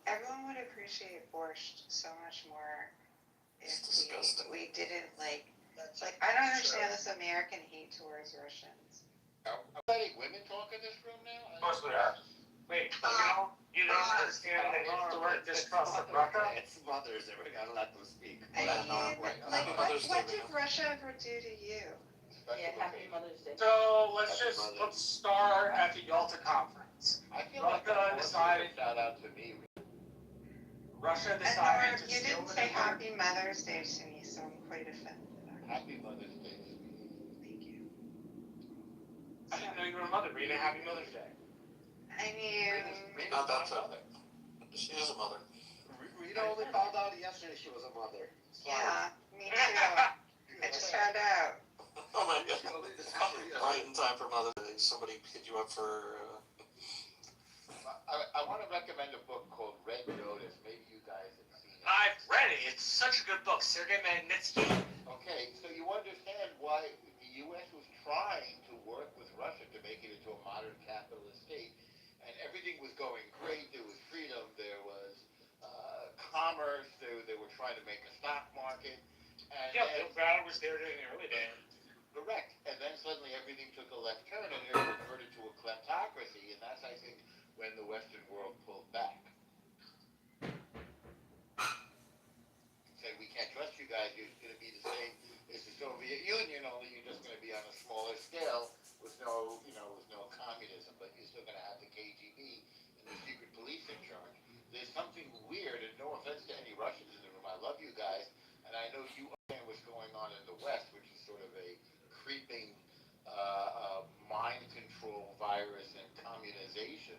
everyone would appreciate borscht so much more if we didn't like, I don't understand this American hate towards Russians. Are letting women talk in this room now? Of course we are. Wait, you don't understand the historic distrust of Russia? It's mothers, and we're gonna let them speak. What did Russia ever do to you? Happy Mother's Day. So let's start at the Yalta Conference. I feel like Russia decided. Shout out to me. Russia And decided to you didn't say Happy Mother's Day to me, so I'm quite offended. Happy Mother's Day. Thank you. I didn't know you were a mother. Read a Happy Mother's Day. I mean, Not that mother. She is a mother. Rita only found out yesterday she was a mother. yeah, me too. I just found out. Oh my god. Right in time for Mother's Day. Somebody hit you up for... I want to recommend a book called Red Notice. Maybe you guys have seen it. I've read it. It's such a good book. Sergei Magnitsky. Okay, so you understand why the U.S. was trying to work with Russia to make it into a modern capitalist state. And everything was going great. There was freedom. There was commerce. They were trying to make a stock market. And Bill Browder was there during the early days. Correct. And then suddenly everything took a left turn and it reverted to a kleptocracy. And that's, I think, when the Western world pulled back. Said, we can't trust you guys. You're going to be the same as the Soviet Union, only you're just going to be on a smaller scale with no communism. But you're still going to have the KGB and the secret police in charge. There's something weird, and no offense to any Russians in the room. I love you guys. And I know you understand what's going on in the West, which is sort of a creeping mind control virus and communization.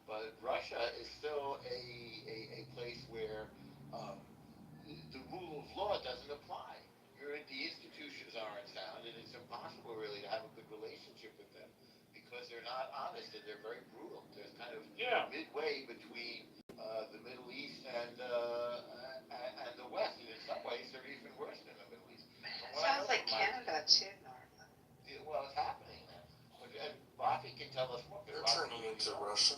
But Russia is still a place where the rule of law doesn't apply. The institutions aren't sound, and it's impossible really to have a good relationship with them because they're not honest and they're very brutal. There's kind of midway between the Middle East and the West, and in some ways they're even worse than the Middle East. Sounds like Canada too, Norman. Well, it's happening now. And Rafi can tell us more. They're turning into Russia.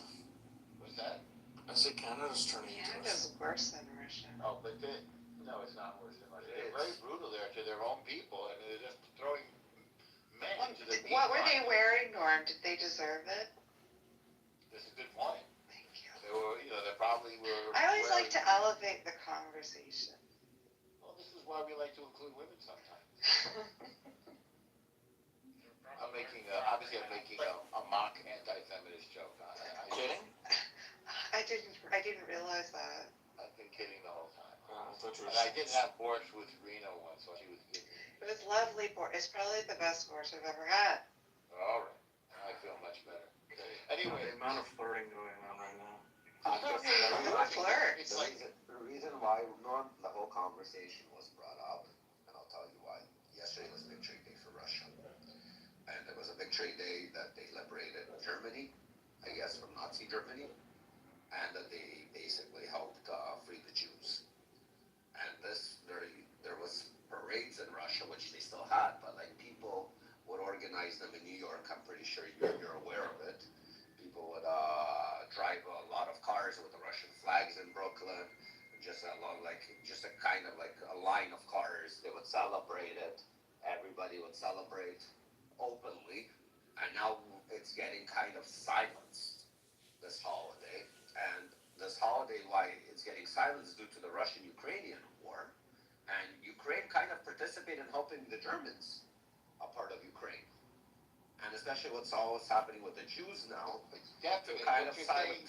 What's that? I say Canada's turning into Russia. Canada's worse than Russia. Oh, but no, it's not worse than Russia. They're very brutal there to their own people, and they're just throwing men into the What were they wearing, Norm? Did they deserve it? That's a good point. Thank you. They probably were. I always like to elevate the conversation. Well, this is why we like to include women sometimes. I'm making a mock anti-feminist joke. Kidding? I didn't realize that. I've been kidding the whole time. And I did have borscht with Reno once, so she was kidding. It was lovely borscht. It's probably the best borscht I've ever had. All right. I feel much better. Anyway. The amount of flirting going on right now. Flirt. It's like The reason why the whole conversation was brought up, and I'll tell you why. Yesterday was Victory Day for Russia. And it was a Victory Day that they liberated Germany, I guess from Nazi Germany, and that they basically helped free the Jews. And there was parades in Russia, which they still had, but like people would organize them in New York. I'm pretty sure you're aware of it. People would drive a lot of cars with the Russian flags in Brooklyn, just a kind of like a line of cars. They would celebrate it. Everybody would celebrate openly, and now it's getting kind of silenced, this holiday. And this holiday, why it's getting silenced due to the Russian-Ukrainian war, and Ukraine kind of participated in helping the Germans, a part of Ukraine. And especially what's happening with the Jews now, to kind of silence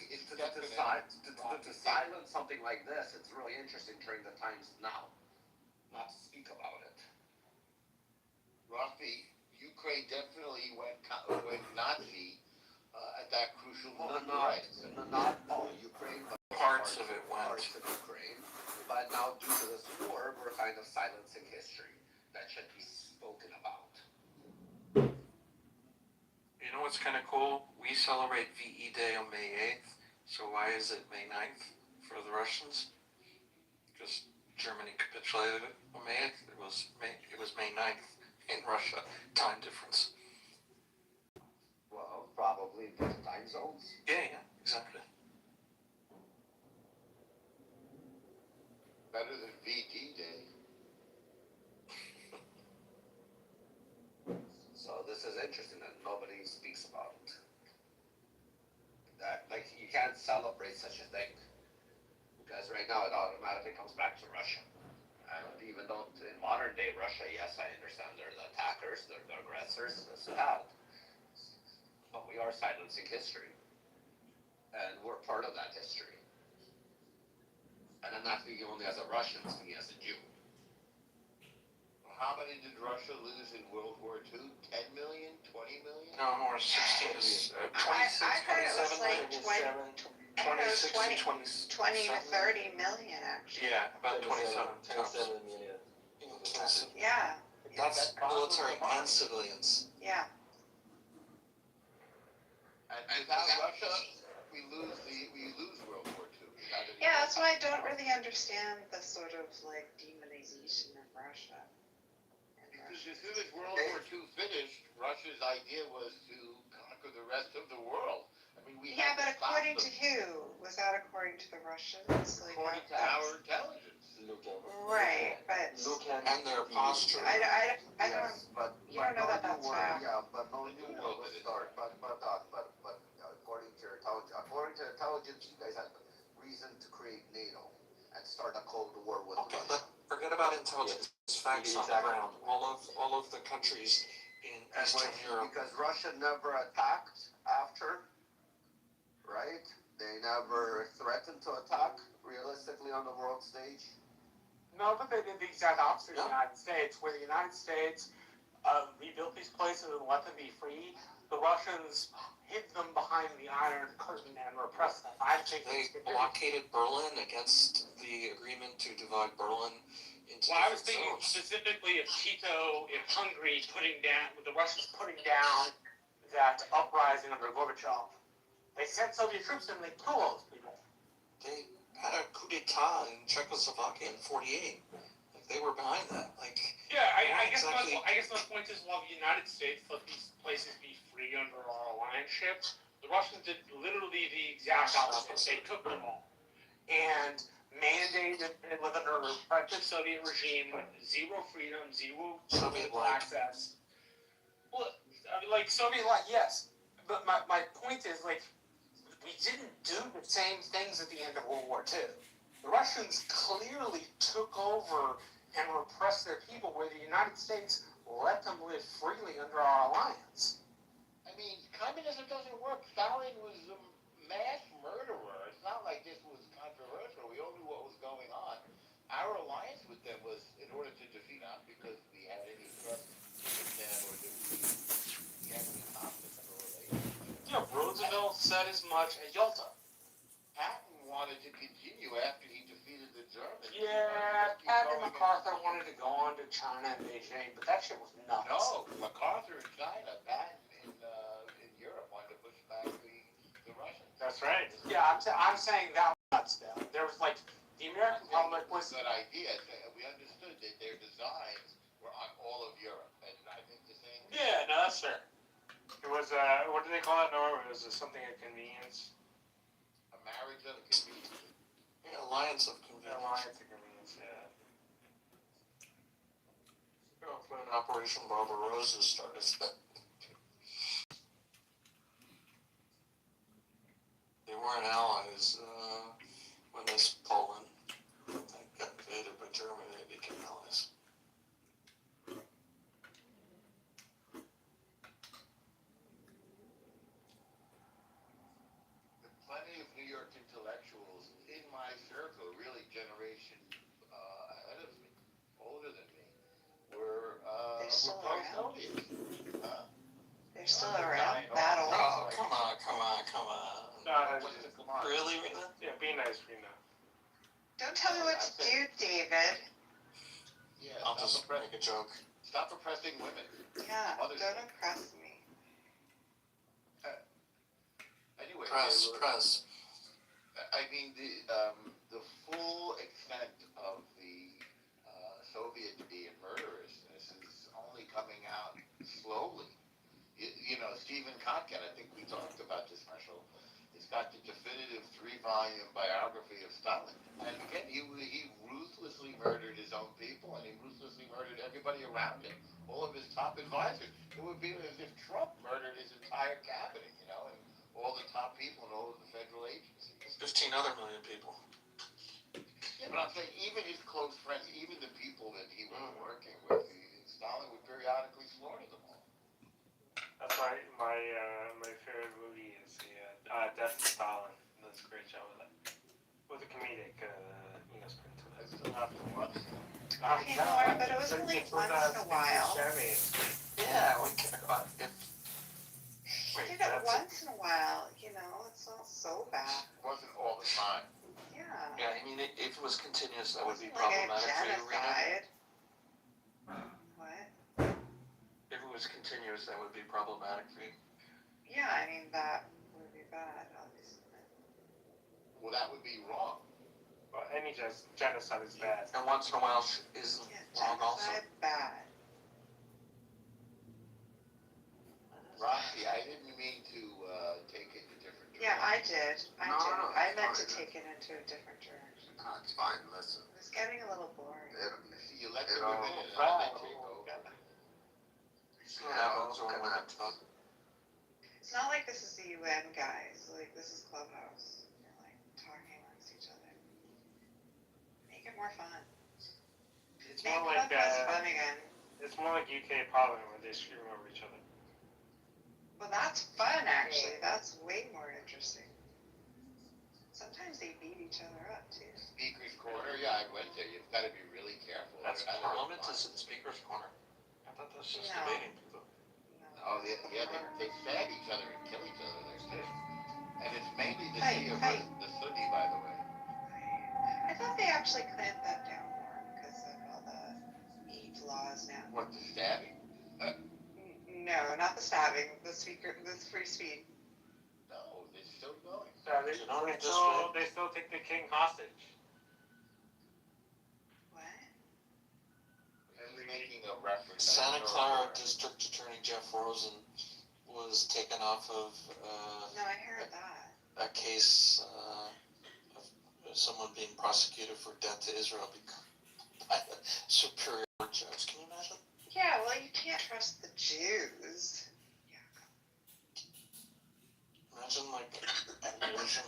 something like this, it's really interesting during the times now, not to speak about it. Rafi, Ukraine definitely went Nazi at that crucial moment. Not all Ukraine, but Parts of it went. Parts of Ukraine. But now, due to this war, we're kind of silencing history that should be spoken about. You know what's kind of cool? We celebrate VE Day on May 8th. So why is it May 9th for the Russians? Because Germany capitulated on May 8th. It was May 9th in Russia. Time difference. Well, probably different time zones. Yeah, exactly. better than VD Day. So this is interesting that nobody speaks about it. That, like, you can't celebrate such a thing. Because right now it automatically comes back to Russia. And even though in modern day Russia, yes, I understand they're the attackers, they're the aggressors, it's bad. But we are silencing history. And we're part of that history. And I'm not speaking only as a Russian, I'm speaking as a Jew. How many did Russia lose in World War II? 10 million? 20 million? No, more 16, 26, I heard it was 27, like 20, I heard it was 26 20 to 20 to 27. 30 million actually. Yeah, about 27 tops. 27 million. Yeah, That's military and civilians. yeah. And without Russia, we lose World War II. Without any Yeah, that's why I don't really understand the sort of like demonization of Russia. Because as soon as World War II finished, Russia's idea was to conquer the rest of the world. I mean, we Yeah, had but to stop according them. to who? Was that according to the Russians? Like, According to that's- our intelligence. Right, but And their posture. I don't, Yes, but you don't know no that that's new war, fact. yeah, but no new war will start. But according to your intelligence, you guys had reason to create NATO and start a Cold War with Okay, Russia. but forget about intelligence, facts on the ground. All of the countries in And Eastern Europe. because Russia never attacked after, right? They never threatened to attack realistically on the world stage. No, but they did the exact opposite of the Yeah. United States, where the United States rebuilt these places and let them be free. The Russians hid them behind the Iron Curtain and repressed them. I think They it's blockaded Berlin against the agreement to divide Berlin into Well, I was different thinking zones. specifically of Tito in Hungary putting down, with the Russians putting down that uprising under Gorbachev. They sent Soviet troops in and they killed all those people. They had a coup d'etat in Czechoslovakia in '48. Like, they were behind that. Like, Yeah, I Yeah, guess exactly. I guess my point is, while the United States let these places be free under our alliance, the Russians did literally the exact opposite. They took them all and mandated, and with under a repressive Soviet regime, zero freedom, zero Soviet political like. access. Well, I mean, like Soviet like, yes, but my point is, like, we didn't do the same things at the end of World War II. The Russians clearly took over and repressed their people, where the United States let them live freely under our alliance. I mean, communism doesn't work. Stalin was a mass murderer. It's not like this was controversial. We all knew what was going on. Our alliance with them was in order to defeat, not because we had any trust in them or that we had any confidence in a relationship. Yeah, Roosevelt said as much at Yalta. Patton wanted to continue after he defeated the Germans. Yeah, Patton and MacArthur wanted to go on to China and Beijing, but that shit was nuts. No, MacArthur in China, Patton in Europe wanted to push back the Russians. That's right. Yeah, I'm saying that was nuts, though. There was, like, the American public was... That idea, we understood that their designs were on all of Europe, and I think the same. Yeah, no, that's fair. It was, what do they call it, Norm? It was something of convenience. A marriage of convenience. Yeah, alliance of convenience. Alliance of convenience, yeah. When Operation Barbarossa started. They weren't allies when this Poland got invaded by Germany. They became allies. Plenty of New York intellectuals in my circle, really generation ahead of me, older than me, were still pro-Soviet. They're still around. Battle. Oh, come on. No, Come on. Really, Rena? yeah, be nice, Rena. Don't tell me what to do, David. Yeah, I'll just make a joke. stop oppressing women. Yeah, Others- don't impress me. Anyway, Press. I mean, the full extent of the Soviet being murderousness is only coming out slowly. You know, Stephen Kotkin, I think we talked about this special. He's got the definitive 3-volume biography of Stalin, and again, he ruthlessly everybody around him, all of his top advisors. It would be as if Trump murdered his entire cabinet, you know, and all the top people and all of the federal agencies. 15 other million people. Yeah, but I'm saying even his close friends, even the people that he was working with, Stalin would periodically slaughter them all. That's why my favorite movie is Death of Stalin. He does a great job with it. With a comedic, spin to I it. still have to watch them. Okay, Lauren, but it was only once in a while. Yeah, we can. If, I did it once in a while, you know, it's not so bad. It wasn't all the time. Yeah. yeah, I mean, if it was continuous, that would be It wasn't like a problematic for you, Rena. genocide. What? If it was continuous, that would be problematic for you. Yeah, I mean, that would be bad, obviously. Well, that would be wrong. Well, any genocide is bad. And once in a while is Yeah, wrong also. genocide, bad. Roxy, I didn't mean to take it a different direction. Yeah, I did. No, I meant it's to fine. take it into a different direction. It's fine, listen. It was getting a little boring. See, you let It the all- women in, I'll let you go. Happens when women talk. It's not like this is the UN, guys. Like, this is Clubhouse. You're, like, talking amongst each other. Make it more fun. It's Make more like Clubhouse fun again. it's more like UK Parliament where they scream over each other. Well, that's fun, actually. That's way more interesting. Sometimes they beat each other up, too. Speaker's Corner, yeah, I went there. You've got to be really careful. That's I don't Parliament know. is in Speaker's Corner. I thought that was just No. debating people. Oh, yeah, they stab each other and kill each other. There's this. And it's mainly the Hey, Shia hey. versus the Sunni, by the way. I thought they actually clamped that down more because of all the Eid laws now. What, the stabbing? No, not the stabbing. The free speech. No, they're still going. You know, just They still take the king hostage. What? He's making a reference. Santa Clara District Attorney Jeff Rosen was taken off of No, I heard that. a case of someone being prosecuted for death to Israel by the Superior Court judge. Can you imagine? Yeah, well, you can't trust the Jews. Imagine like an Asian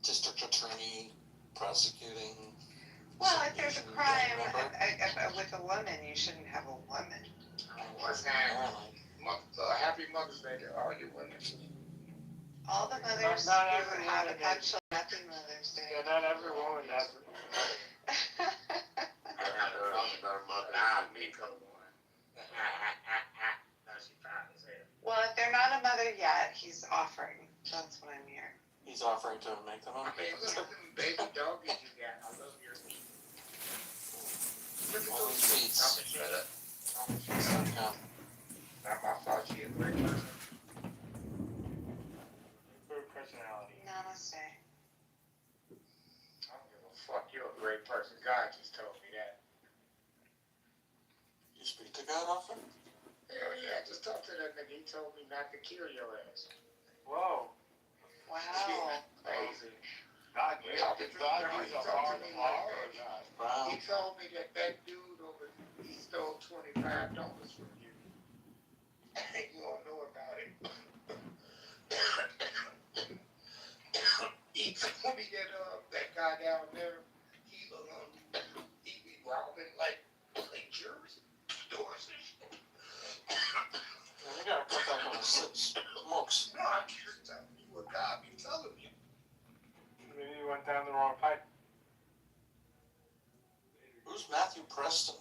district attorney prosecuting. Well, some if there's a Asian crime gang member. with a woman, you shouldn't have a woman. What's that? Happy Mother's Day to all you women. All the mothers Not who every have woman actually happy Mother's Day. Yeah, not every woman has. Well, if they're not a mother yet, he's offering. That's what I'm hearing. He's offering to make them up. Baby doggies you got. I love your meat. All these beats. Shut up. Yeah. Not my fault, she a great person. Good personality. Namaste. I don't give a fuck, you're a great person. God just told me that. You speak to God often? Hell yeah, I just talked to that nigga. He told me not to kill your ass. Whoa. Wow. Crazy. God, use a hard R or not? Wow. He told me that dude over, he stole $25 from you. You don't know about it. He told me that guy down there, he be robbing like jewelry stores and shit. Yeah, you gotta cut back on the smokes. No, I'm just telling you what God be telling me. Maybe you went down the wrong pipe. Who's Matthew Preston?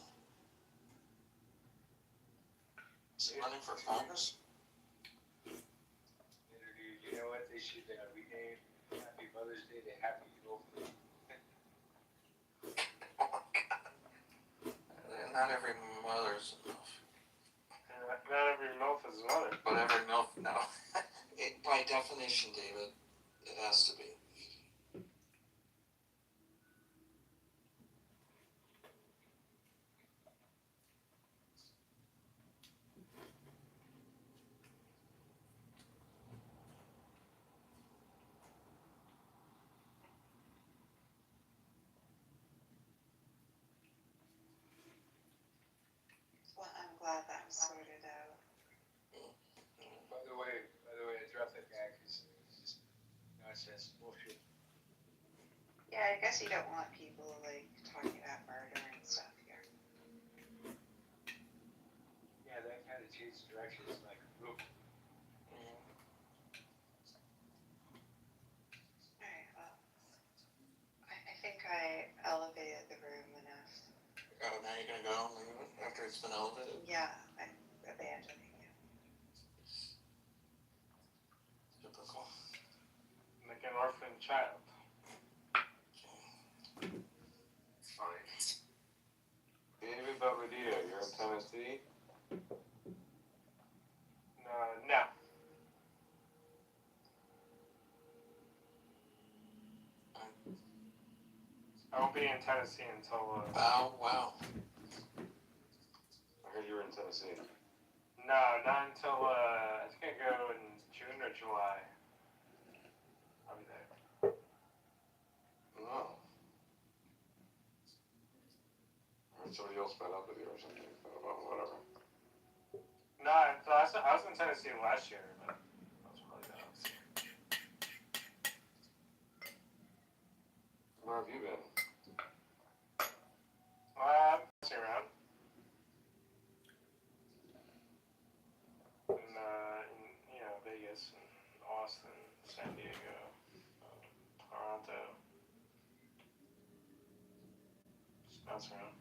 Is he running for Congress? You know what? They should rename Happy Mother's Day to Happy Kitover. Not every mother's enough. Not every MILF is a mother. But every milk, no. By definition, David, it has to be. glad that was sorted out. By the way, address that guy, because it's just nonsense, bullshit. Yeah, I guess you don't want people like talking about murder and stuff here. Yeah, that kind of changes direction, it's like, oof. Alright, well, I think I elevated the room enough. Oh, now you're gonna go and leave it after it's been elevated? Yeah, I'm abandoning it. Typical. Like an orphan child. Fine. David Belvedere, you're in Tennessee? No. I won't be in Tennessee until, Oh, wow. I heard you were in Tennessee. no, not until, I think I go in June or July. I'll be there. No. I heard somebody else met up with you or something. Whatever. No, I was in Tennessee last year, but I was probably not. Where have you been? I'm bouncing around. In Vegas and Austin, San Diego, Toronto. Just bouncing around.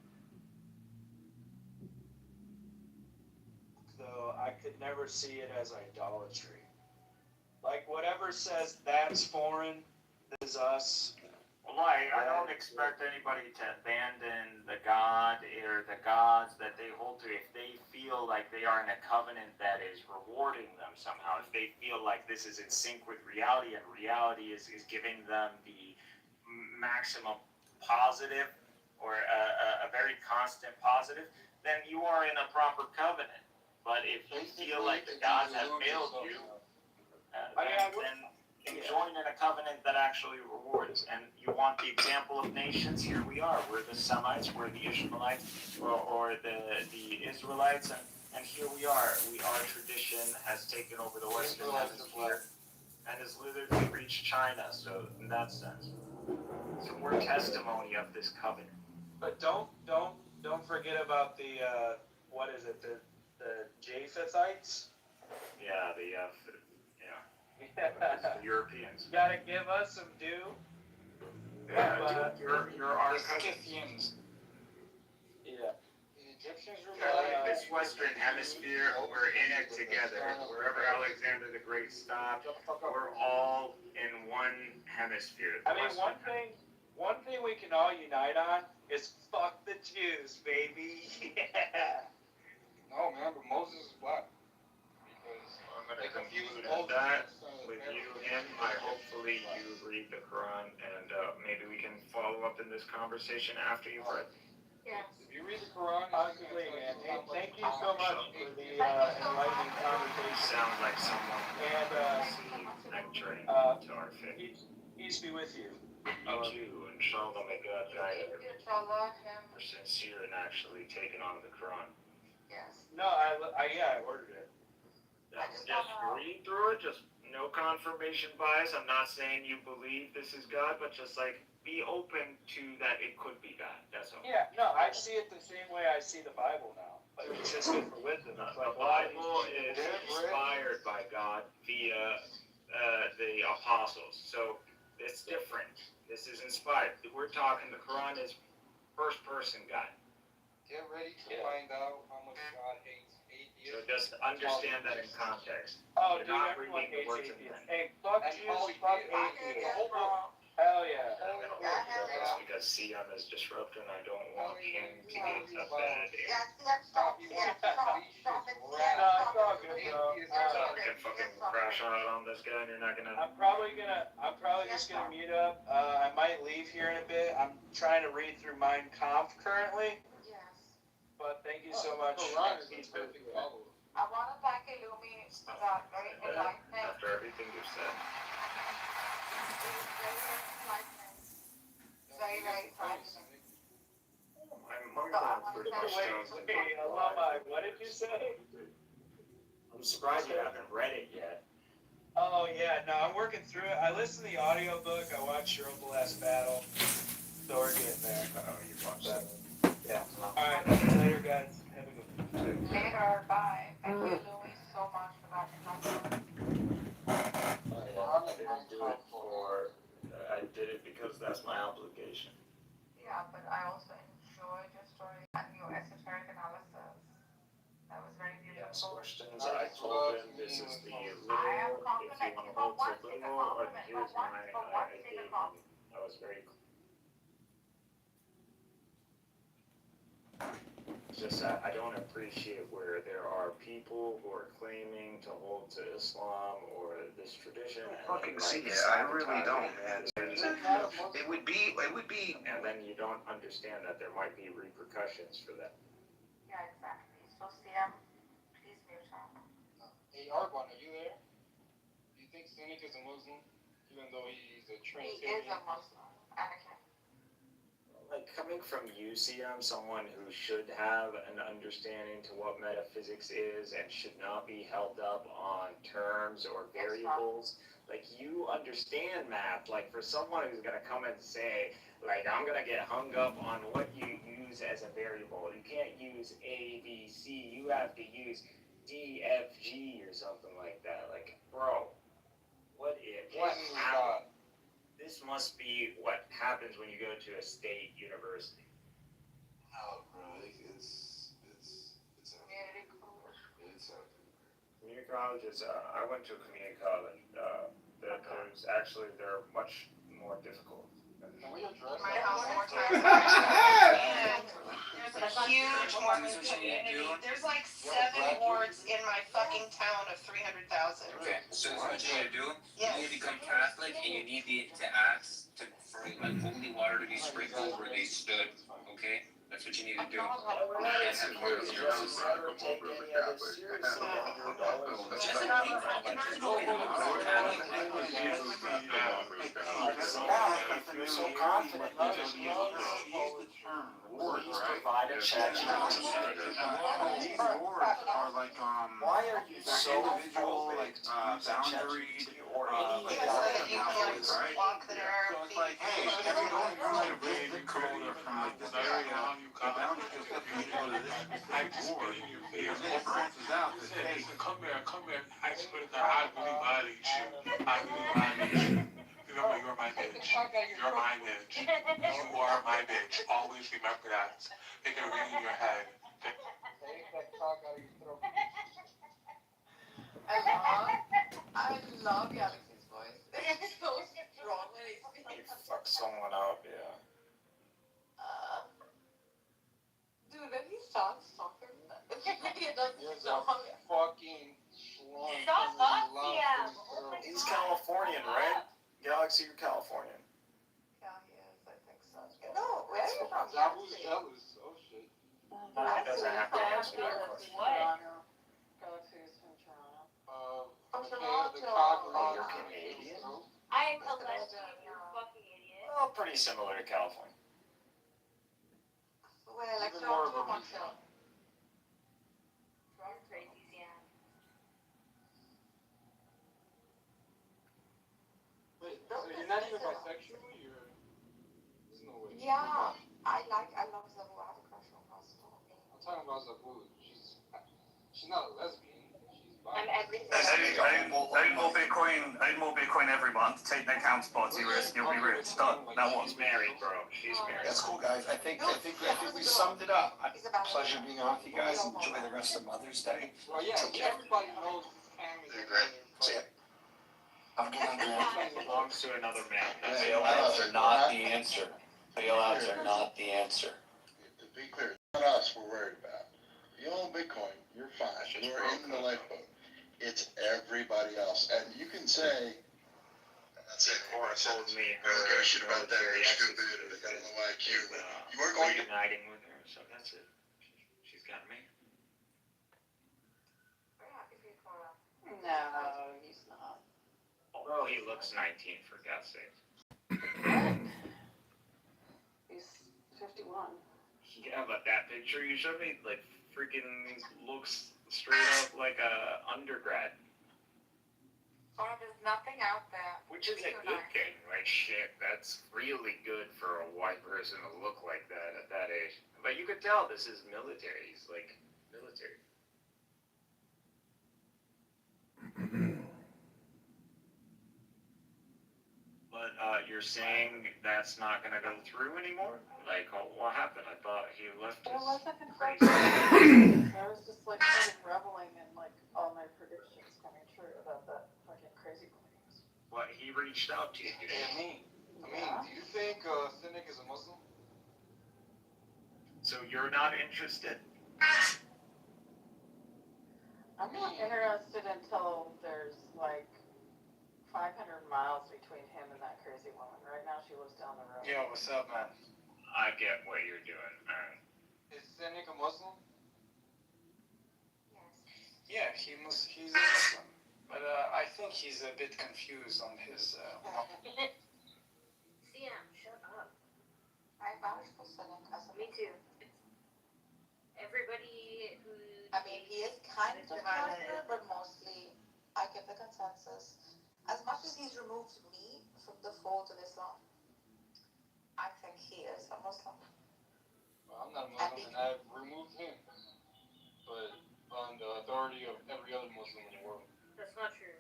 Though I could never see it as idolatry. Like whatever says that's foreign is us. Well, I don't expect anybody to abandon the God or the gods that they hold to if they feel like they are in a covenant that is rewarding them somehow. If they feel like this is in sync with reality and reality is giving them the maximum positive or a very constant positive, then you are in a proper covenant. But if you feel like the gods have failed you, then join in a covenant that actually rewards. And you want the example of nations? Here we are. We're the Semites, we're the Ishmaelites, or the Israelites, and here we are. Our tradition has taken over the Western Hemisphere and has literally reached China. So in that sense, so we're testimony of this covenant. But don't forget about the the Japhethites. Yeah, the Europeans. You gotta give us some due. Yeah, you're our Scythians. Yeah. The Egyptians were this Western Hemisphere, we're in it together. Wherever Alexander the Great stopped, we're all in one hemisphere. I mean, one thing we can all unite on is fuck the Jews, baby. Yeah. No, man, but Moses is black. Because I'm going they to confuse conclude Moses that with with you and hopefully you read the Quran, and maybe we can follow up in this conversation after you've read. Yes. If you read the Quran, Possibly, man. Hey, thank you so much for the enlightening You conversation. sound like someone And entering to our faith. peace be with you. You too, inshallah, may God guide you. Inshallah, him. We're sincere in actually taking on the Quran. Yes. No, I ordered it. Just read through it, just no confirmation bias. I'm not saying you believe this is God, but just like be open to that it could be God. That's all. Yeah, no, I see it the same way I see the Bible now. Like, it's just good for wisdom. It's The like, why? Bible is inspired by God via the apostles, so it's different. This is inspired. We're talking the Quran is first-person God. get ready to find out how much God hates So atheists. just understand that in context. Oh, You're dude, not everyone reading the hates words of atheists. men. Hey, fuck And Jews, Paul fuck did. atheists. Bro. Hell yeah. That's because CM is disruptor and I don't want him to get a bad air. Stop you want to unleash his No, wrath. it's all good, bro. So I can fucking crash out on this guy and you're not gonna. I'm probably just gonna mute up. I might leave here in a bit. I'm trying to read through Mein Kampf currently, Yes. but thank you so much. Quran is a perfect follow. I want to thank Illumi for that very enlightening. After everything you've said. It was very enlightening. Very, very enlightening. My mom pretty much Wait, sounds like wait, Alama, what did you say? I'm surprised you haven't read it yet. Oh yeah, no, I'm working through it. I listened to the audiobook, I watched Your Uncle Last Battle. So we're getting there. Oh, you watched that? Yeah. Alright, later guys. Have a good one. Later, bye. Thank you, Louis, so much for that number. I didn't do it for. I did it because that's my obligation. Yeah, but I also enjoyed your story and your esoteric analysis. That was very Yes, beautiful. questions. I told him this is the literal. I am If you complimenting want to you, hold but to one thing, a literal, or compliment, here's but one, my. but one I thing, gave a him. compliment. I was very. Just I don't appreciate where there are people who are claiming to hold to Islam or this tradition. And Fucking then, see like, it. I really don't, man. sabotage It would be. and then you don't understand that there might be repercussions for that. Yeah, exactly. So, CM, please mute him. Hey, Arbon, are you there? Do you think Cynic is a Muslim, even though he's a He Trinitarian? is a Muslim, Anakin. Like coming from UCM, someone who should have an understanding to what metaphysics is and should not be held up on terms or variables. Like you understand math. Like for someone who's gonna come and say, like I'm gonna get hung up on what you use as a variable. You can't use A, B, C. You have to use D, F, G or something like that. Like, bro, what if? What happened? This must be what happens when you go to a state university. No, bro, it's Community college. Community colleges, I went to a community college. They're much more difficult. Can we address My that? house more times. There's a huge Mormon community. There's like 7 wards in my fucking town of 300,000. Okay, so what you need to do, Yes. you need to become Catholic and you need to ask for like holy water to be sprinkled where they stood, okay? That's what you need to do. Never take any of this seriously. You're so confident. Please provide a chat. Why are you so individual, like, boundaried or any So that you can like walk there. So it's like, hey, if you don't use a building code or from like this area, the boundary just if you go to this specific board, it crosses out that, hey, Come here. I swear to God, I really violate you. You're my bitch. You're my bitch. You are my bitch. Always remember that. Make it ring in your head. I love Alex's voice. It's so strong when he speaks. you fuck someone up, yeah. Dude, when he starts talking, he doesn't know. Fucking schlong. Shut up, CM. He's Californian, right? Galaxy, you're Californian. Yeah, he is. I think so. No, where are you from? Jabu's jealous. Oh shit. He doesn't have to answer that question. Toronto. Galaxy is from Toronto. From Michaela, the Toronto. cock You're Canadian? I'm a lesbian, you fucking idiot. Well, pretty similar to California. Where, like Even more of Toronto, a Montreal? You're crazy, yeah. Wait, so you're not even bisexual? There's no way. Yeah, I love Zabu. I have a crush on her. I'm talking about Zabu. She's not a lesbian. She's bi. I'm everything. I need more Bitcoin every month. Take no counterparty risk. You'll be rich. Done. Now what? She's married, bro. She's married. That's cool, guys. I think we summed it up. Pleasure being on with you guys. Enjoy the rest of Mother's Day. Well, yeah, everybody knows families. You're great. See ya. Have a good night, man. Belongs to another man. Bailouts are not the answer. Bailouts are not the answer. To be clear, it's not us we're worried about. If you own Bitcoin, you're fine. You're in the lifeboat. It's everybody else. And you can say, that's it. Cora told me I don't give a shit about that. They're stupid. They got a low IQ. You weren't going to. reuniting with her, so that's it. She's got me. Very happy for you, Cora. No, he's not. Bro, he looks 19 for God's sake. He's 51. Yeah, but that picture you showed me, like freaking looks straight up like a undergrad. Or there's nothing out there. Which is a good thing. Like, shit, that's really good for a white person to look like that at that age. But you could tell this is military. He's like, military. But you're saying that's not going to go through anymore? Like, what happened? I thought he left There his... wasn't inflation. I was just like sort of reveling in like all my predictions coming true about that fucking crazy claims. What, he reached out to you, dude? I mean, do you think Cynic is a Muslim? So you're not interested? I'm not interested until there's like 500 miles between him and that crazy woman. Right now she lives down the road. Yo, what's up, man? I get what you're doing, man. Is Cynic a Muslim? Yeah, he's a Muslim. But I think he's a bit confused on his... Sam, shut up. I vouch for Cynic as a... Me too. Everybody who... I mean, he is kind of divided, but mostly I give the consensus. As much as he's removed me from the fold of Islam, I think he is a Muslim. Well, I'm not a Muslim, and I've removed him. But on the authority of every other Muslim in the world. That's not true.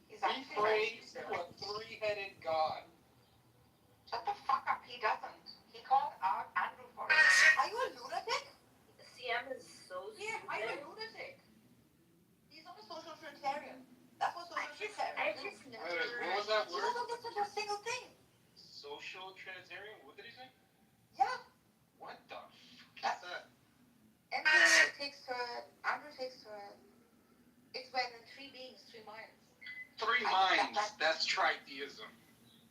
He prays to a three-headed God. Shut the fuck up, he doesn't. He called out Andrew for it. Are you a lunatic? Sam is so Yeah, are you a lunatic? He's not a social trinitarian. That's what social trinitarians do. never... Wait, what was that He word? doesn't listen to a single thing. Social Trinitarian? What did he say? Yeah. What the fuck is that? Andrew takes to it. It's when the three beings, three minds. Three minds. That's tritheism.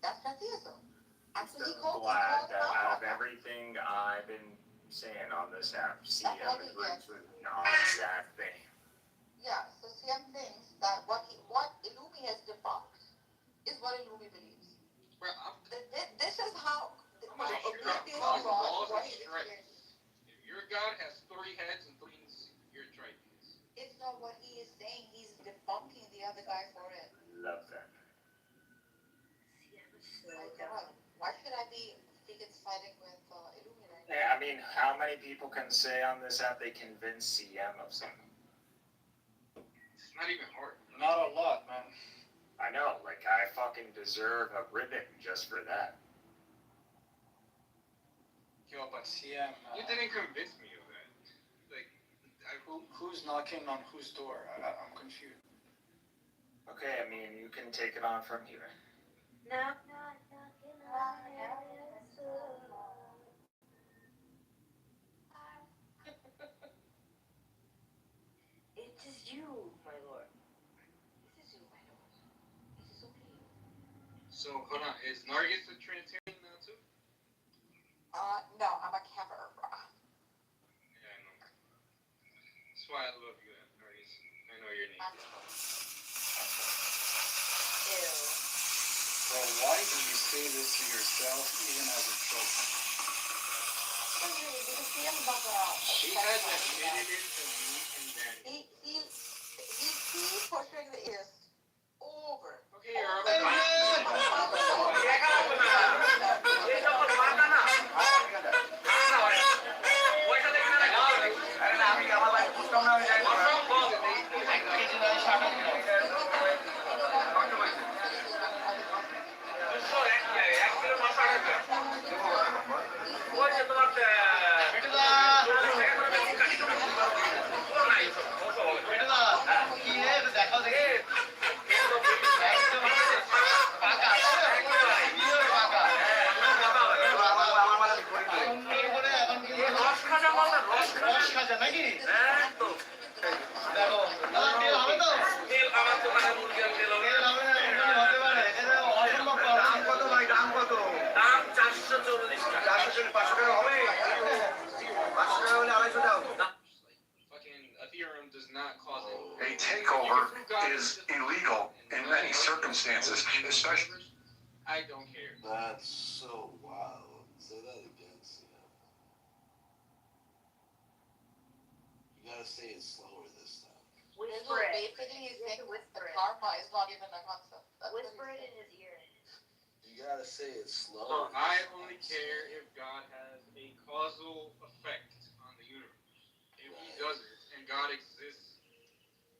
That's atheism. And so he I'm called glad it that out of out. everything I've been saying on this app, CM what he agrees gets. with me on that thing. Yeah, so CM thinks that what Illumi has debunked is what Illumi believes. Bro, This is how balls are straight. If your God has three heads and three knees, you're tritheist. It's not what he is saying. He's debunking the other guy for it. Love that. My God, why should I be freaking fighting with Illumi right now? Yeah, I mean, how many people can say on this app they convince CM of something? It's not even hard. Not a lot, man. I know, like, I fucking deserve a ribbon just for that. Yo, but CM... You didn't convince me of that. Like, Who's knocking on whose door? I'm confused. Okay, I mean, you can take it on from here. Knock, knock, knocking on heaven's door. It is you, my lord. This is you, my lord. This is okay. so hold on. Is Nargis a Trinitarian now too? No, I'm a Kitover. Yeah, I know. That's why I love you, Nargis. I know your name. Ew. Bro, why do you say this to yourself even as a joke? Because CM doesn't. She has admitted it to me and Danny. He's pushing the is over. Okay, Earl. Does not cause A takeover is illegal in many circumstances, especially. I don't care. That's so wild. Say that again, Sia. You gotta say it slower this time. Whisper it. Basically, he's saying the karma is not even a concept. Whisper it in his ear. You gotta say it slow. So I only care if God has a causal effect on the universe. If he doesn't, and God exists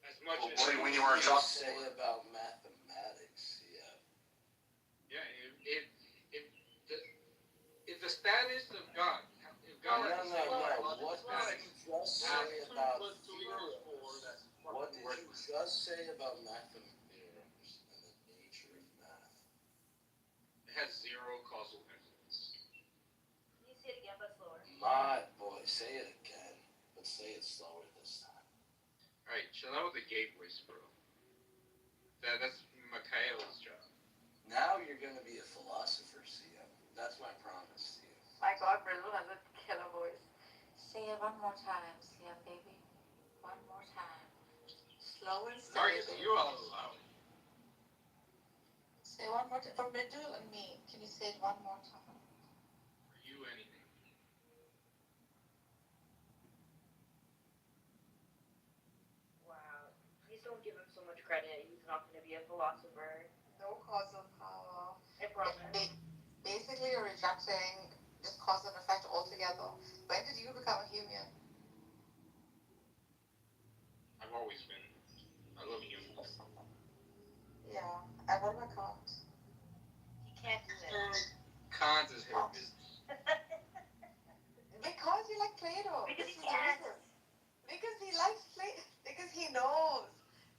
as much as when you were talking say about mathematics, yeah, if the status of God, if God has the same What did you just say about what did you just say about mathematics and the nature of math? It has zero causal influence. Can you say it again but slower? My boy, say it again, but say it slower this time. Alright, chill out with the gay voice, bro. That's Mikhail's job. Now you're gonna be a philosopher, Sia. That's my promise to you. My God, Brazil has a killer voice. Say it one more time, Sia, baby. One more time. Slow and steady. Marcus, you're all loud. Say one more time. For Brazil and me, can you say it one more time? For you, anything. Wow. Please don't give him so much credit. He's not going to be a philosopher. No causal power. I promise. Basically, you're rejecting just cause and effect altogether. When did you become a human? I've always been. I love humans. Yeah. And what about Kant? He can't do it. Kant is his business. Because you like Plato. Because he can't. Because he likes Plato. Because he knows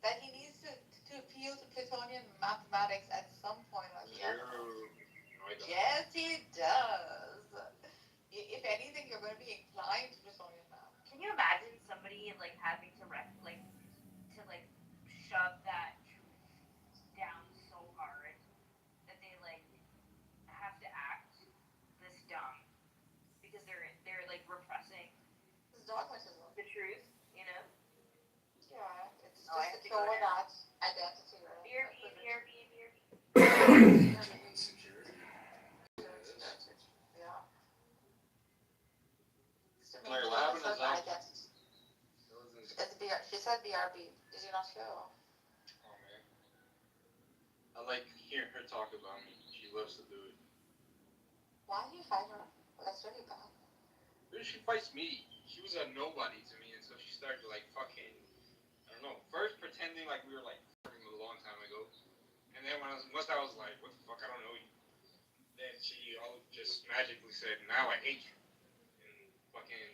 that he needs to appeal to Platonian mathematics at some point or the other. No, I don't. Yes, he does. If anything, you're going to be inclined to Platonian math. Can you imagine somebody like having to shove that truth down so hard that they like have to act this dumb because they're like repressing the truth, you know? Yeah, it's just to show that identity, right? BRB. Security. Yeah. Wait, what happened to Zach? She said BRB. Did you not hear? Oh man. I like hearing her talk about me. She loves to do it. Why do you fight her? Well, that's really bad. Dude, she fights me. She was a nobody to me until she started like fucking, I don't know, first pretending like we were like flirting a long time ago. And then once I was like, what the fuck, I don't know you. Then she just magically said, now I hate you. And fucking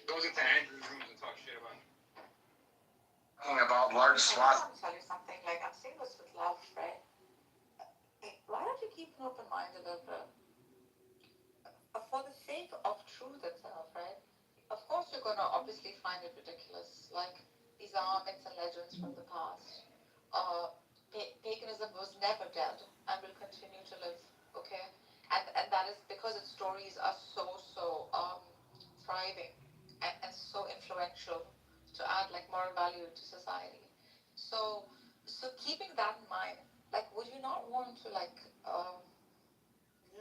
goes into Andrew's rooms and talks shit about me. About large swaths. I want to tell you something. Like, I'm saying this with love, right? Why don't you keep an open mind a little bit? For the sake of truth itself, right? Of course, you're going to obviously find it ridiculous. Like, these are myths and legends from the past. Paganism was never dead and will continue to live, okay? And that is because its stories are so thriving and so influential to add like moral value to society. So keeping that in mind, like, would you not want to like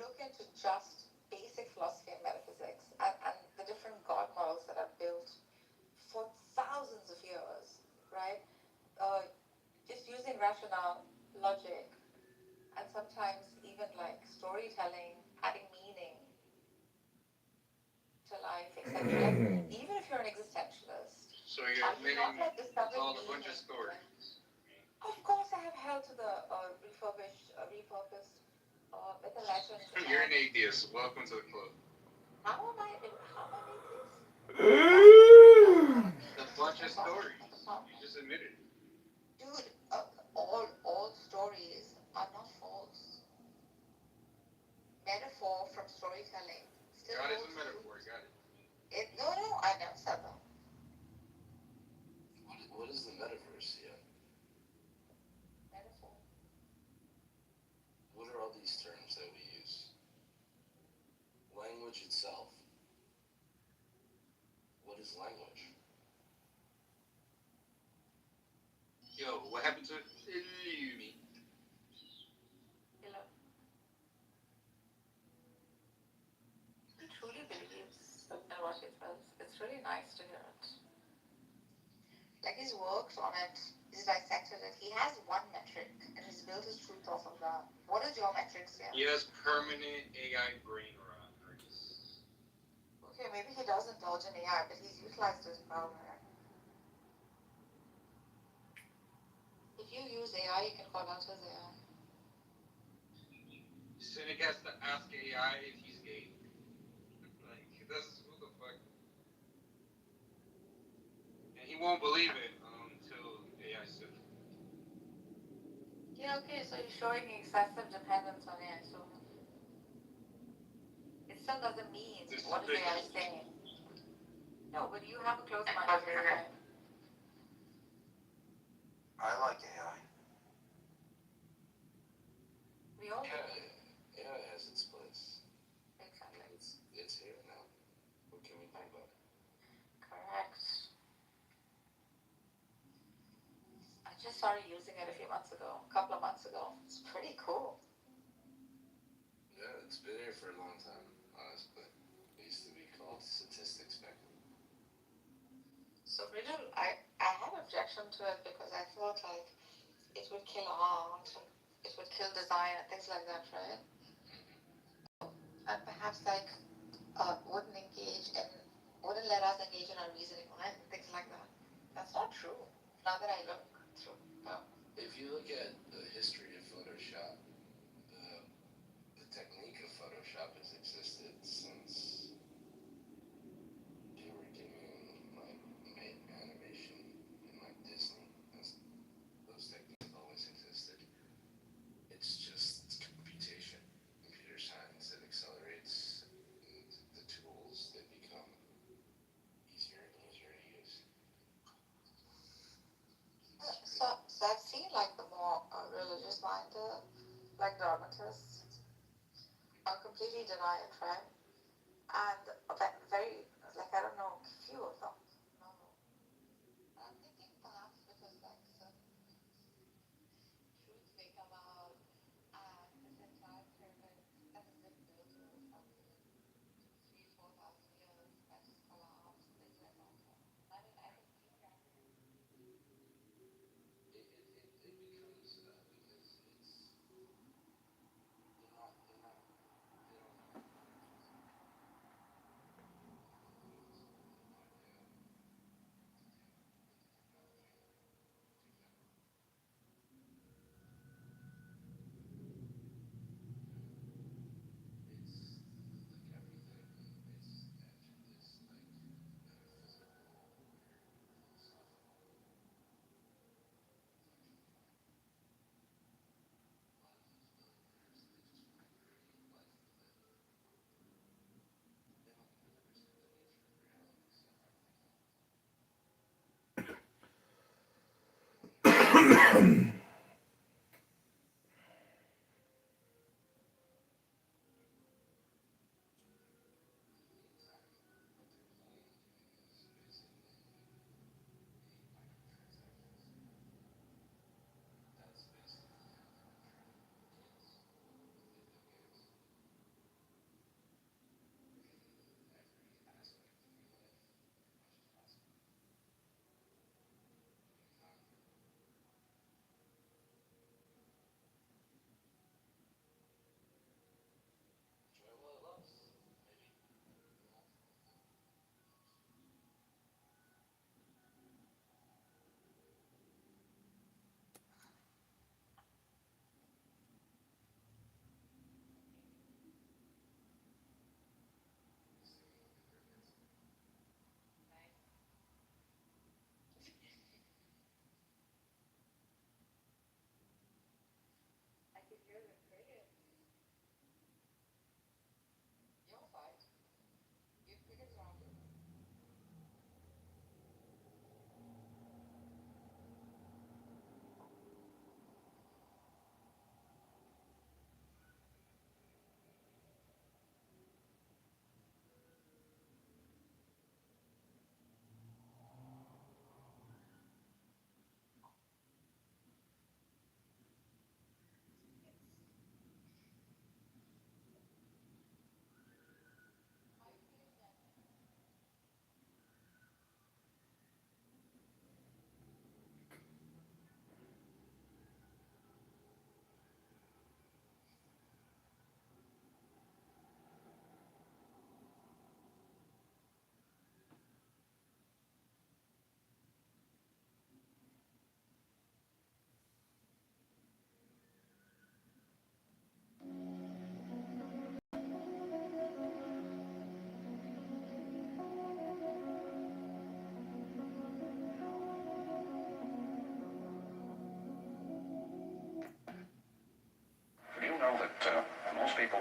look into just basic philosophy and metaphysics and the different god models that are built for thousands of years, right? Just using rationale, logic, and sometimes even like storytelling, adding meaning to life, etc. Like, even if you're an existentialist, So you're admitting it's all a bunch of stories. of course I have held to the repurposed with the legend. You're an atheist. Welcome to the club. How am I an atheist? A bunch of stories. You just admitted it. Dude, all stories are not false. Metaphor from storytelling. Still God is a metaphor. Got it. No, I never said that. What is the metaverse, yeah? Metaphor. What are all these terms that we use? Language itself. What is language? Yo, what happened to me? Hello. likes to hear it. Like he's worked on it, he's dissected it. He has one metric, and he's built his truth off of that. What is your metrics here? He has permanent AI brain rot. Okay, maybe he does indulge in AI, but he's utilized his power. If you use AI, you can call out his AI. Cynic has to ask AI if he's gay. Like, that's what the fuck. And he won't believe it until AI says it. Yeah, okay, so you're showing excessive dependence on AI, so it still doesn't mean what is AI saying. No, but you have a close mind to AI. I like AI. We all do. AI has its place. Exactly. It's here now. What can we do about it? Correct. I just started using it a couple of months ago. It's pretty cool. Yeah, it's been here for a long time, honestly. It used to be called statistics back then. So Bridget, I had objection to it because I felt like it would kill art, it would kill design and things like that, right? And perhaps like wouldn't let us engage in our reasoning mind and things like that. That's not true. Now that I look through. If you look at the history of Photoshop, the technique of Photoshop has existed since they were doing like made animation in like Disney. Those techniques have always existed. It's just computation, computer science that accelerates the tools that become easier and easier to use. So I've seen like the more religious minded, like dogmatists, completely deny it, right? And very, like I don't know, few of them. No. I'm thinking perhaps because like certain truths may come out and this entire pyramid that has been built over fucking 3,000-4,000 years that just collapsed, things like that. I mean, I can see that. It becomes because it's they're not they don't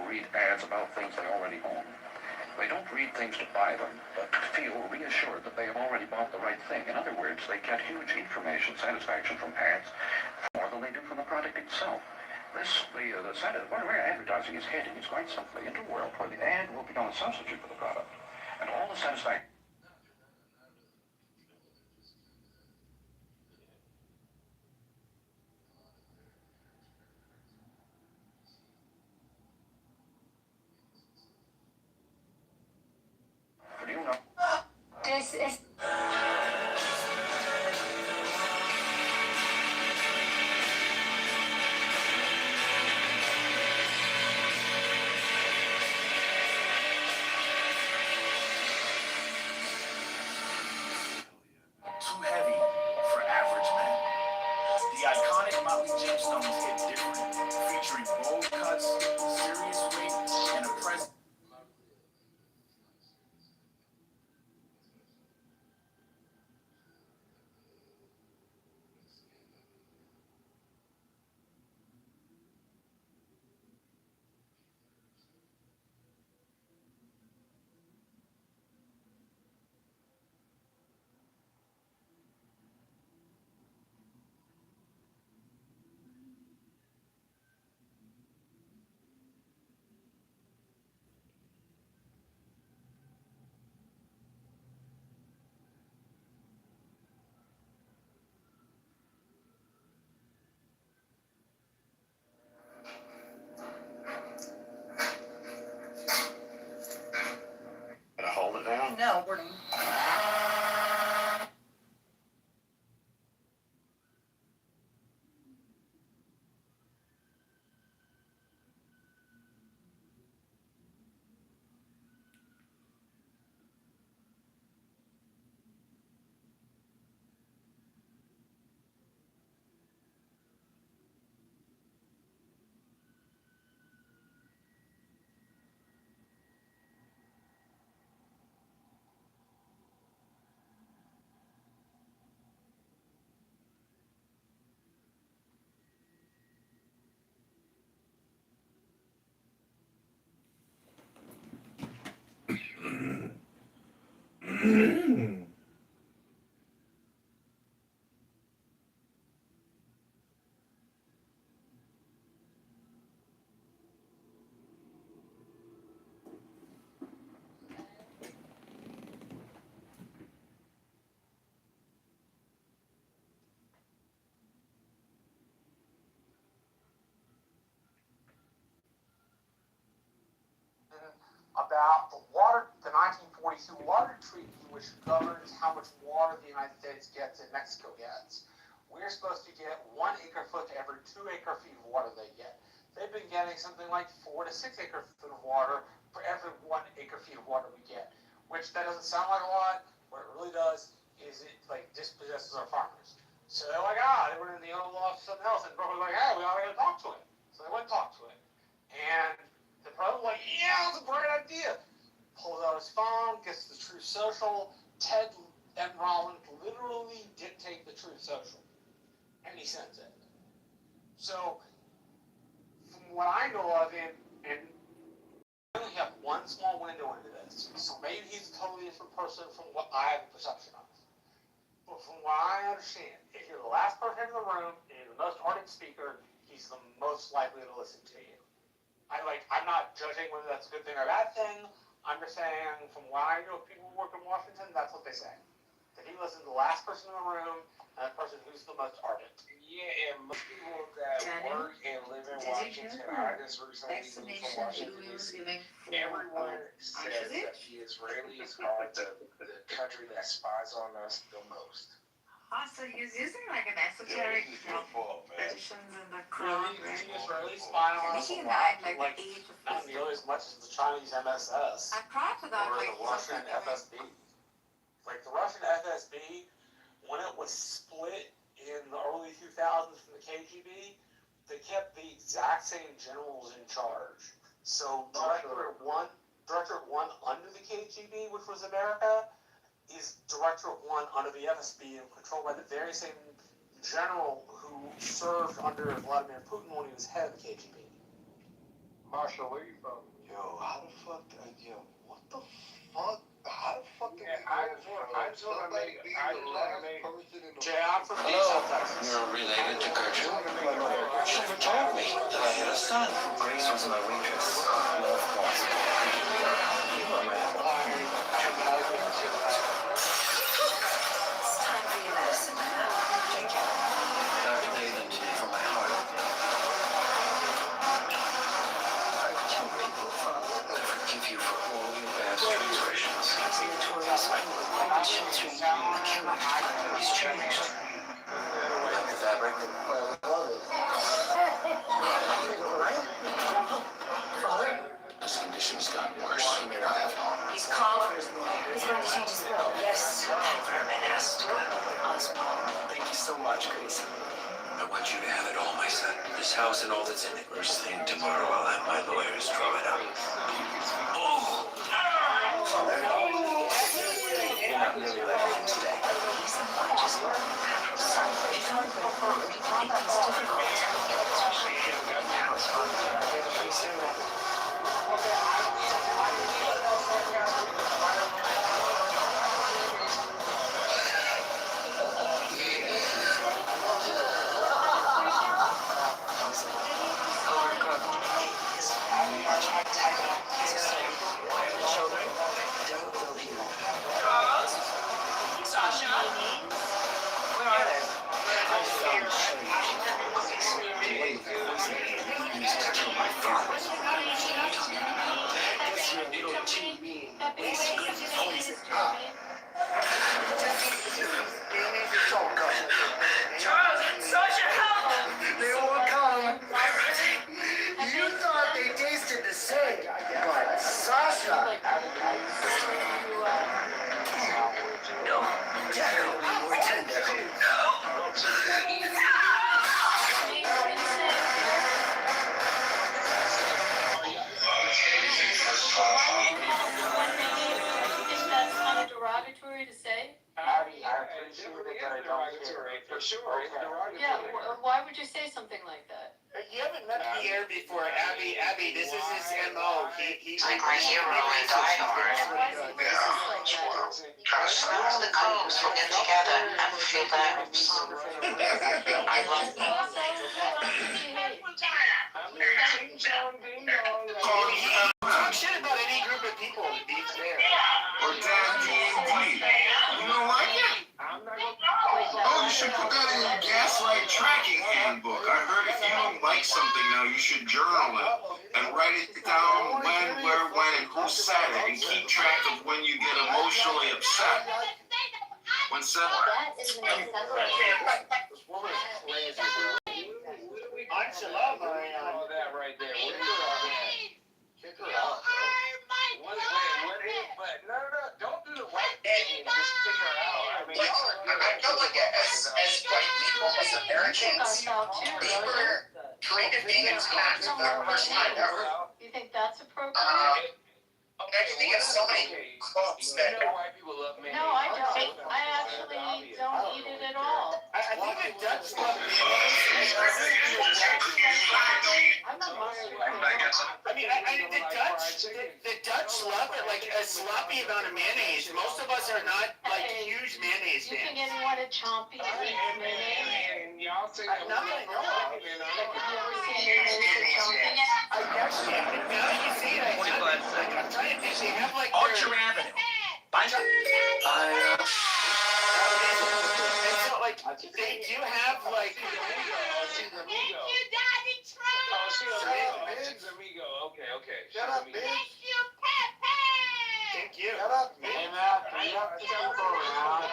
read ads about things they already own. They don't read things to buy them, but to feel reassured that they have already bought the right thing. In other words, they get huge information satisfaction from ads more than they do from the product itself. Where advertising is heading is quite simply into a world where the ad will become a substitute for the product. And all the satisfaction. Do you know? This is Too heavy for average men. The iconic Motley Gemstones hit different, featuring bold cuts, serious weight, and a presence. Gonna hold it down? No, we're. About the 1942 Water Treaty, which governs how much water the United States gets and Mexico gets. We're supposed to get 1 acre-foot to every 2 acre-feet of water they get. They've been getting something like 4 to 6 acre-foot of water for every 1 acre-feet of water we get, which that doesn't sound like a lot. What it really does is it like dispossesses our farmers. So they're like, they were in the old law for something else, and Brooklyn's like, we ought to go talk to him. So they went and talked to him, and the president was like, that's a great idea. Pulls out his phone, gets the Truth Social. Ted and Rollins literally dictate the Truth Social, and he sends it. So, from what I know of him, and I only have one small window into this, so maybe he's a totally different person from what I have a perception of. But from what I understand, if you're the last person in the room and you're the most ardent speaker, he's the most likely to listen to you. I'm not judging whether that's a good thing or a bad thing. I'm just saying, from what I know of people who work in Washington, that's what they say. That he listens to the last person in the room and the person who's the most ardent. Yeah, and most people that work and live in Washington, I just recently moved from Washington, D.C. Everyone says that the Israelis are the country that spies on us the most. So he's using like an esoteric traditions in the Quran, right? The Israelis spy on us a lot, like not nearly as much as the Chinese MSS And prior to that, or like the Russian FSB. Like the Russian FSB, when it was split in the early 2000s from the KGB, they kept the exact same generals in charge. So Directorate 1 under the KGB, which was America, is Directorate 1 under the FSB and controlled by the very same general who served under Vladimir Putin when he was head of the KGB. Marshall, where you from? Yo, how the fuck? Yo, what the fuck? How the fuck did we go I just wanna make. Jay, I'm from South Texas. You're related to Gertrude? She never told me that I had a son. Grace was my waitress. No, of course. You are my It's time for your medicine. Thank you. Dr. Leland, from my heart. I tell people, I forgive you for all your past transgressions. He's a notorious woman sheltering you in the killer. He's changed. Like the fabric? Father? His condition's gotten worse. He may not have long. He's calling. He's going to change his will. Yes. And asked Oswald. Thank you so much, Grace. I want you to have it all, my son. This house and all that's in it. First thing tomorrow, I'll have my lawyers draw it up. Oh! Father, you're not really letting him stay. He's the largest one. Son, we found things difficult. Especially now it's on pretty soon. Children, don't go here. Charles? Sasha? Where are they? I found a strange. Used to kill my father. Guess you're a little too mean. Charles, Sasha, help! They won't come. You thought they tasted the same, but Sasha. No, definitely more tender. Is that kind of derogatory to say? Abby, I appreciate it, but I don't care. For sure, it's derogatory. Yeah, why would you say something like that? You haven't met Pierre before, Abby. Abby, this is his MO. He's like my hero in Die Hard. Trying to smooth the combs will get together and feel labs. I love them. Talk shit about any group of people. Beats there. Or damn D&D. You don't like it? Oh, you should put that in your gaslight tracking handbook. I heard if you don't like something now, you should journal it and write it down when, where, when, and who said it, and keep track of when you get emotionally upset. When said That is an This woman is crazy, bro. All that right there. Where you at? Kick her out, bro. But no, don't do the white thing and just kick her out. I mean, I feel like as white people, as Americans, we were treated being attacked for the first time ever. You think that's appropriate? I think it's so many quotes that. white people love mayonnaise. No, I don't. I actually don't eat it at all. I think the Dutch love I'm a mustard. I mean, the Dutch love it like a sloppy amount of mayonnaise. Most of us are not like huge mayonnaise You think fans. anyone at Chompy eats mayonnaise? And y'all say that Not that I know of. Have you ever seen mayonnaise at Chompy? I actually, now that you say it, I'm trying to think. They have like Archer Avenue. Bye. Like, they do have like. She's amigo. Okay. Shut up, bitch. Thank you. Shut up, bitch. Hey, Matt, can you have to tempo around?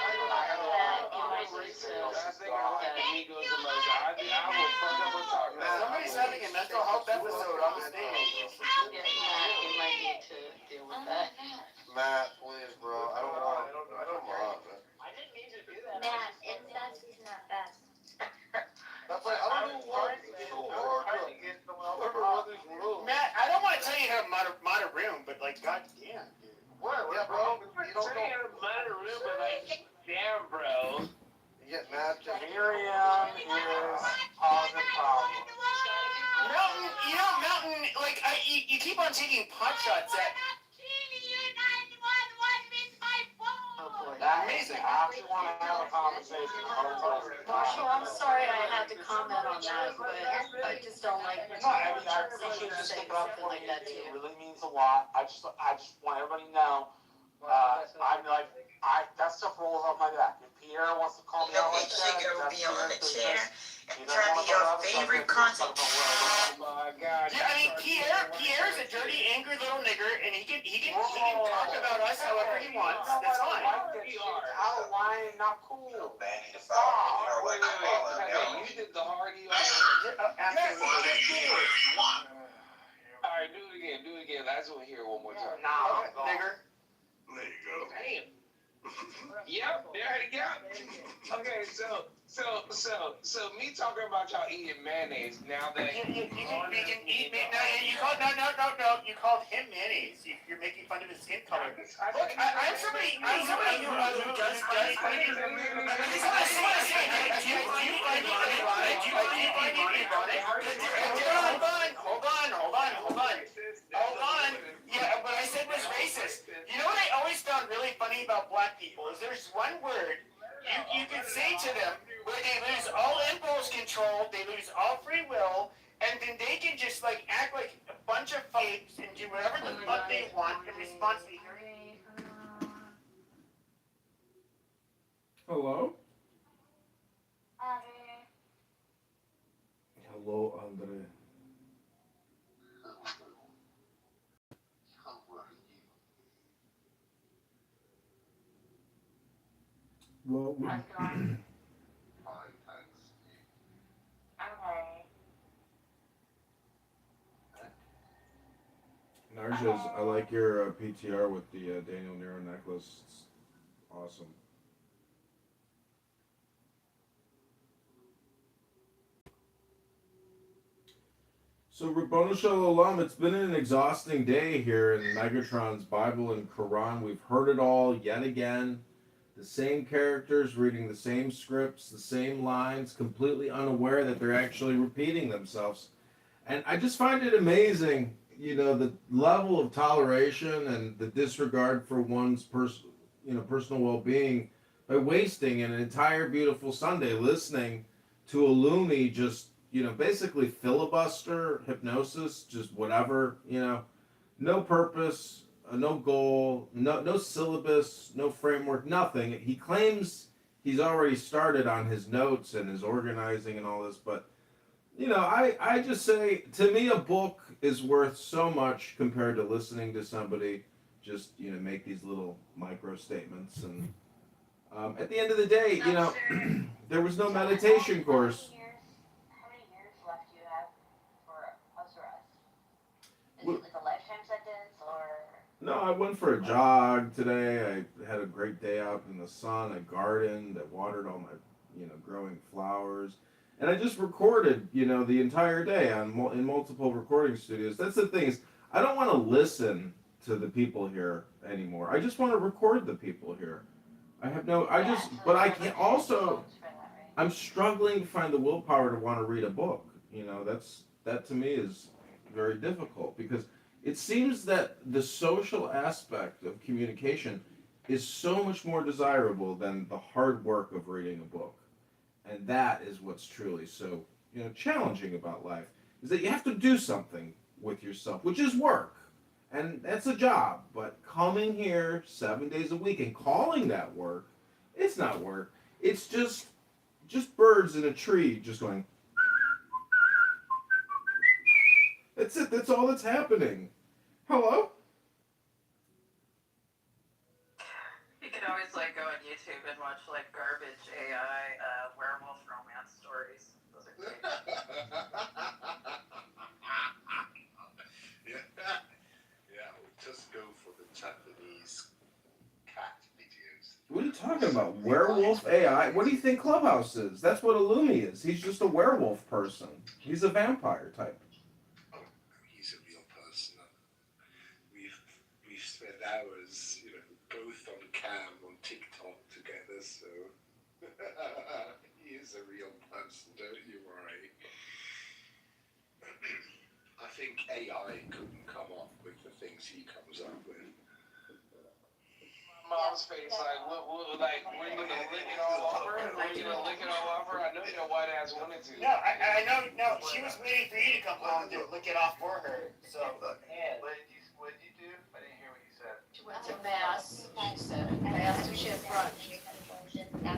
Somebody's having a mental health episode on the stage. Yeah, you might need to deal with that. Matt, please, bro. I don't want. Come on, man. Matt, incest is not best. That's like, I don't know why it's so hard, bro. Matt, I don't want to tell you how to mod a room, but like, goddamn, dude. What? Yeah, bro. You don't know. Damn, bro. You get mad to Miriam is causing problems. Mountain, like, you keep on taking pot shots at. Amazing. I actually want to have a conversation. Marshall, I'm sorry I had to comment on that, but I just don't like No, I mean, I appreciate you sticking up for me. It really means a lot. I just want everybody to know. I'm like, that stuff rolls off my back. If Pierre wants to call me out like that, that's Pierre. And try to be your favorite content. Yeah, I mean, Pierre's a dirty, angry little nigger, and he can talk about us however he wants. That's fine. Out of line, not cool. Stop. Wait. Okay, you did the hard heel. Alright, do it again. I just want to hear it one more time. Nah, nigger. There you go. Damn. Yep, there you go. Okay, so me talking about y'all eating mayonnaise now that You can eat me. No. You called him mayonnaise. You're making fun of his skin color. Look, I'm somebody who does. Hold on. Yeah, what I said was racist. You know what I always found really funny about black people is there's one word you can say to them where they lose all impulse control, they lose all free will, and then they can just like act like a bunch of fakes and do whatever the fuck they want in response to your. Hello? Hello, Andre. Well, Narjas, I like your PTR with the Daniel Nero necklace. It's awesome. So, Rabboni Shalom, it's been an exhausting day here in Megatron's Bible and Quran. We've heard it all yet again. The same characters reading the same scripts, the same lines, completely unaware that they're actually repeating themselves. And I just find it amazing, the level of toleration and the disregard for one's personal well-being by wasting an entire beautiful Sunday listening to a Lumi just, basically filibuster, hypnosis, just whatever, no purpose, no goal, no syllabus, no framework, nothing. He claims he's already started on his notes and his organizing and all this, but I just say, to me, a book is worth so much compared to listening to somebody just make these little micro statements. And at the end of the day, there was no meditation course. How many years left do you have for house arrest? Is it like a lifetime sentence or? No, I went for a jog today. I had a great day out in the sun. I gardened. I watered all my, growing flowers. And I just recorded, the entire day in multiple recording studios. That's the thing is, I don't want to listen to the people here anymore. I just want to record the people here. But I can also, I'm struggling to find the willpower to want to read a book. That to me is very difficult because it seems that the social aspect of communication is so much more desirable than the hard work of reading a book. And that is what's truly so, challenging about life, is that you have to do something with yourself, which is work. And that's a job. But coming here 7 days a week and calling that work, it's not work. It's just birds in a tree just going. That's it. That's all that's happening. Hello? You can always go on YouTube and watch garbage AI werewolf romance stories. Those are great. Yeah, we'll just go for the Japanese cat videos. What are you talking about? Werewolf AI? What do you think Clubhouse is? That's what Illumi is. He's just a werewolf person. He's a vampire type. Oh, he's a real person. We've spent hours, both on cam on TikTok together, so he is a real person, don't you worry. I think AI couldn't come she comes up with. Mom's face, like, were you gonna lick it all over? Were you gonna lick it all over? I know your white ass wanted to. No, I know. No, she was waiting for you to come home to lick it off for her. So. What did you do? I didn't hear what you said. She went to mass, she said. I asked if she had brunch.